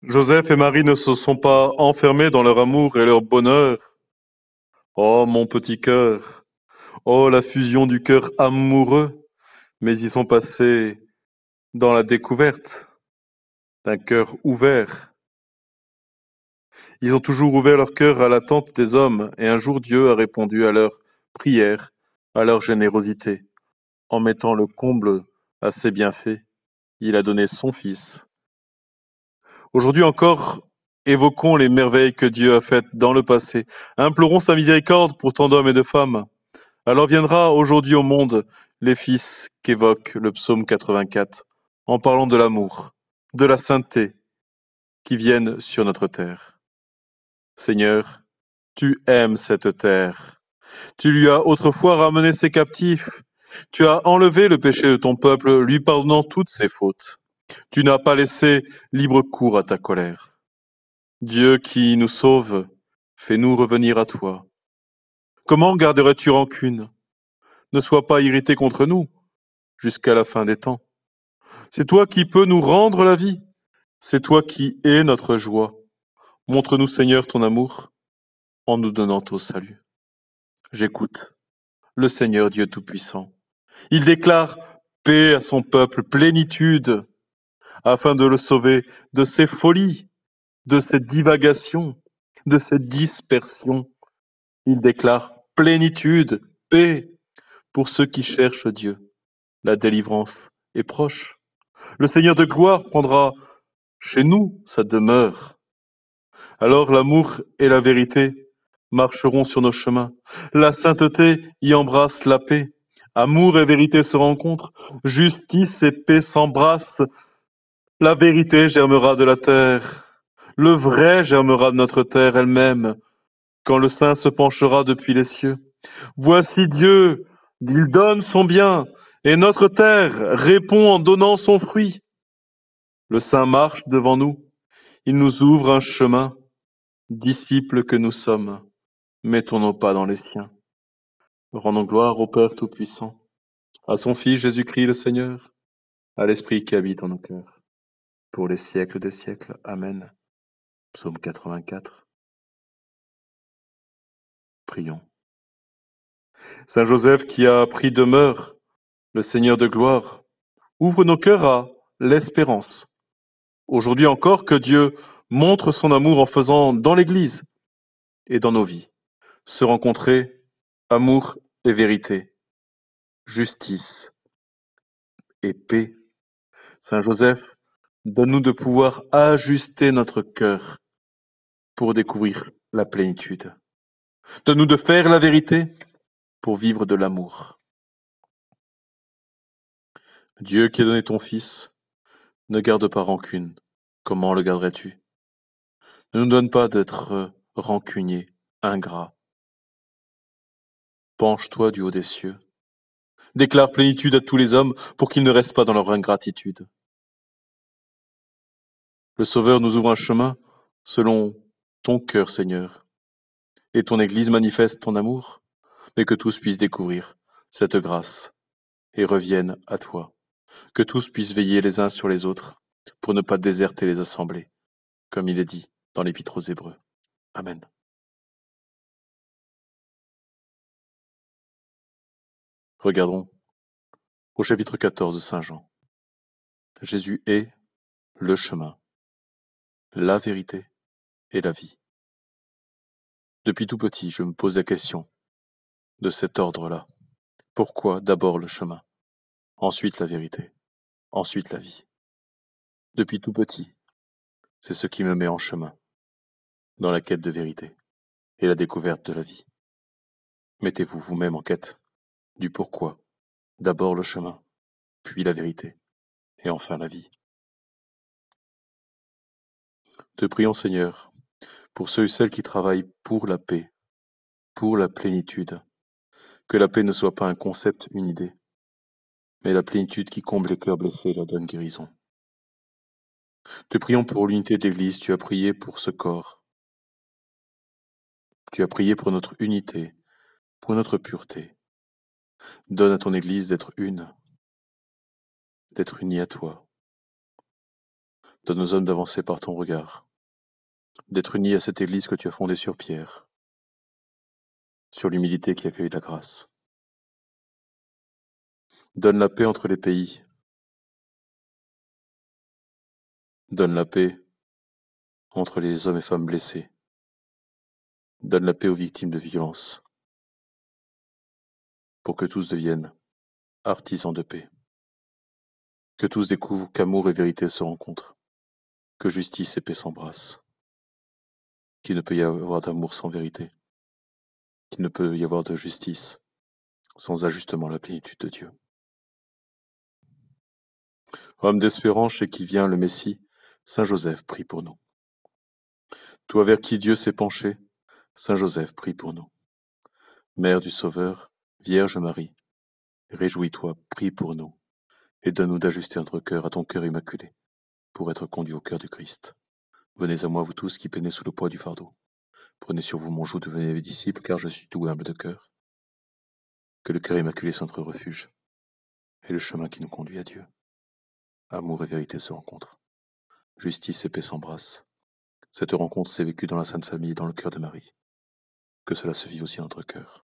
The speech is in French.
Joseph et Marie ne se sont pas enfermés dans leur amour et leur bonheur. Oh, mon petit cœur, oh, la fusion du cœur amoureux, mais ils sont passés dans la découverte d'un cœur ouvert. Ils ont toujours ouvert leur cœur à l'attente des hommes, et un jour Dieu a répondu à leurs prières, à leur générosité, en mettant le comble à ses bienfaits. Il a donné son Fils. Aujourd'hui encore, évoquons les merveilles que Dieu a faites dans le passé. Implorons sa miséricorde pour tant d'hommes et de femmes. Alors viendra aujourd'hui au monde les fils qu'évoque le psaume 84, en parlant de l'amour, de la sainteté qui viennent sur notre terre. Seigneur, tu aimes cette terre. Tu lui as autrefois ramené ses captifs. Tu as enlevé le péché de ton peuple, lui pardonnant toutes ses fautes. Tu n'as pas laissé libre cours à ta colère. Dieu qui nous sauve, fais-nous revenir à toi. Comment garderais-tu rancune? Ne sois pas irrité contre nous jusqu'à la fin des temps. C'est toi qui peux nous rendre la vie. C'est toi qui es notre joie. Montre-nous, Seigneur, ton amour en nous donnant au salut. J'écoute le Seigneur Dieu Tout-Puissant. Il déclare paix à son peuple, plénitude, afin de le sauver de ses folies, de ses divagations, de ses dispersions. Il déclare plénitude, paix pour ceux qui cherchent Dieu. La délivrance est proche. Le Seigneur de gloire prendra chez nous sa demeure. Alors l'amour et la vérité marcheront sur nos chemins. La sainteté y embrasse la paix. Amour et vérité se rencontrent. Justice et paix s'embrassent. La vérité germera de la terre. Le vrai germera de notre terre elle-même, quand le Saint se penchera depuis les cieux. Voici Dieu, il donne son bien, et notre terre répond en donnant son fruit. Le Saint marche devant nous, il nous ouvre un chemin. Disciples que nous sommes, mettons nos pas dans les siens. Rendons gloire au Père Tout-Puissant, à son Fils Jésus-Christ le Seigneur, à l'Esprit qui habite en nos cœurs, pour les siècles des siècles. Amen. Psaume 84. Prions. Saint Joseph qui a pris demeure, le Seigneur de gloire, ouvre nos cœurs à l'espérance. Aujourd'hui encore, que Dieu montre son amour en faisant dans l'Église et dans nos vies se rencontrer amour et vérité, justice et paix. Saint Joseph, donne-nous de pouvoir ajuster notre cœur pour découvrir la plénitude. Donne-nous de faire la vérité pour vivre de l'amour. Dieu qui a donné ton Fils, ne garde pas rancune. Comment le garderais-tu? Ne nous donne pas d'être rancuniers, ingrats. Penche-toi du haut des cieux. Déclare plénitude à tous les hommes pour qu'ils ne restent pas dans leur ingratitude. Le Sauveur nous ouvre un chemin selon ton cœur, Seigneur, et ton Église manifeste ton amour, mais que tous puissent découvrir cette grâce et reviennent à toi. Que tous puissent veiller les uns sur les autres pour ne pas déserter les assemblées, comme il est dit dans l'Épître aux Hébreux. Amen. Regardons au chapitre 14 de Saint Jean. Jésus est le chemin, la vérité et la vie. Depuis tout petit, je me pose la question de cet ordre-là. Pourquoi d'abord le chemin, ensuite la vérité, ensuite la vie? Depuis tout petit, c'est ce qui me met en chemin, dans la quête de vérité et la découverte de la vie. Mettez-vous vous-même en quête du pourquoi, d'abord le chemin, puis la vérité, et enfin la vie. Te prions, Seigneur, pour ceux et celles qui travaillent pour la paix, pour la plénitude, que la paix ne soit pas un concept, une idée, mais la plénitude qui comble les cœurs blessés et leur donne guérison. Te prions pour l'unité de l'Église, tu as prié pour ce corps. Tu as prié pour notre unité, pour notre pureté. Donne à ton Église d'être une, d'être unie à toi. Donne aux hommes d'avancer par ton regard, d'être unis à cette Église que tu as fondée sur Pierre, sur l'humilité qui accueille la grâce. Donne la paix entre les pays. Donne la paix entre les hommes et femmes blessés. Donne la paix aux victimes de violences, pour que tous deviennent artisans de paix. Que tous découvrent qu'amour et vérité se rencontrent, que justice et paix s'embrassent, qu'il ne peut y avoir d'amour sans vérité, qu'il ne peut y avoir de justice sans ajustement à la plénitude de Dieu. Homme d'espérance chez qui vient le Messie, Saint Joseph, prie pour nous. Toi vers qui Dieu s'est penché, Saint Joseph, prie pour nous. Mère du Sauveur, Vierge Marie, réjouis-toi, prie pour nous, et donne-nous d'ajuster notre cœur à ton cœur immaculé, pour être conduits au cœur du Christ. Venez à moi, vous tous qui peinez sous le poids du fardeau. Prenez sur vous mon joug, devenez mes disciples, car je suis doux et humble de cœur. Que le cœur immaculé soit notre refuge, et le chemin qui nous conduit à Dieu. Amour et vérité se rencontrent. Justice et paix s'embrassent. Cette rencontre s'est vécue dans la Sainte Famille et dans le cœur de Marie. Que cela se vive aussi dans notre cœur.